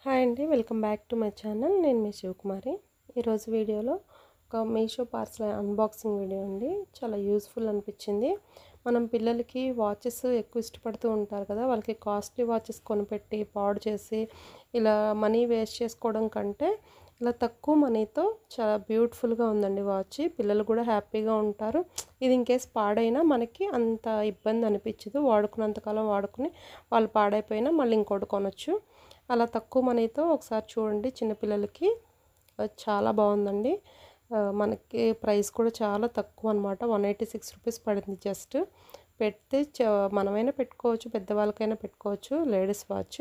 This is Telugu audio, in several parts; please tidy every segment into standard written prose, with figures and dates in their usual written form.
హాయ్ అండి, welcome back to my channel. నేను మీ శివకుమారి. ఈరోజు వీడియోలో ఒక మీషో పార్సల్ అన్బాక్సింగ్ వీడియో అండి. చాలా యూస్ఫుల్ అనిపించింది. మనం పిల్లలకి వాచెస్ ఎక్కువ ఇష్టపడుతూ ఉంటారు కదా, వాళ్ళకి కాస్ట్లీ వాచెస్ కొనిపెట్టి పాడు చేసి ఇలా మనీ వేస్ట్ చేసుకోవడం కంటే ఇలా తక్కువ మనీతో చాలా బ్యూటిఫుల్గా ఉందండి వాచ్. పిల్లలు కూడా హ్యాపీగా ఉంటారు. ఇది ఇన్కేస్ పాడైనా మనకి అంత ఇబ్బంది అనిపించదు. వాడుకున్నంతకాలం వాడుకుని వాళ్ళు పాడైపోయినా మళ్ళీ ఇంకోటి కొనొచ్చు. అలా తక్కువ మనీతో ఒకసారి చూడండి. చిన్నపిల్లలకి చాలా బాగుందండి. మనకి ప్రైస్ కూడా చాలా తక్కువ అనమాట. 186 రూపీస్ పడింది. జస్ట్ పెడితే మనమైనా పెట్టుకోవచ్చు, పెద్దవాళ్ళకైనా పెట్టుకోవచ్చు. లేడీస్ వాచ్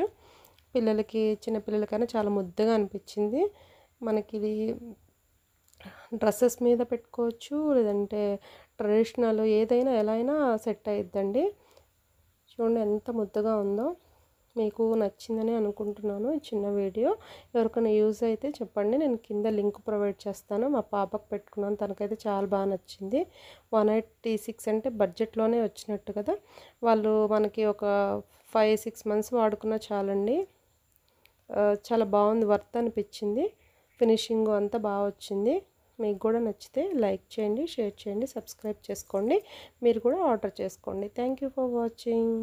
పిల్లలకి, చిన్నపిల్లలకైనా చాలా ముద్దుగా అనిపించింది. మనకి ఇది డ్రెస్సెస్ మీద పెట్టుకోవచ్చు, లేదంటే ట్రెడిషనల్ ఏదైనా ఎలా అయినా సెట్ అయ్యిద్దండి. చూడండి ఎంత ముద్దుగా ఉందో. మీకు నచ్చిందని అనుకుంటున్నాను ఈ చిన్న వీడియో. ఎవరికైనా యూజ్ అయితే చెప్పండి. నేను కింద లింక్ ప్రొవైడ్ చేస్తాను. మా పాపకు పెట్టుకున్నాను, తనకైతే చాలా బాగా నచ్చింది. 186 అంటే బడ్జెట్లోనే వచ్చినట్టు కదా. వాళ్ళు మనకి ఒక 5-6 మంత్స్ వాడుకున్నా చాలండి. చాలా బాగుంది, వర్త్ అనిపించింది. ఫినిషింగ్ అంతా బాగా వచ్చింది. మీకు కూడా నచ్చితే లైక్ చేయండి, షేర్ చేయండి, సబ్స్క్రైబ్ చేసుకోండి. మీరు కూడా ఆర్డర్ చేసుకోండి. Thank you for watching.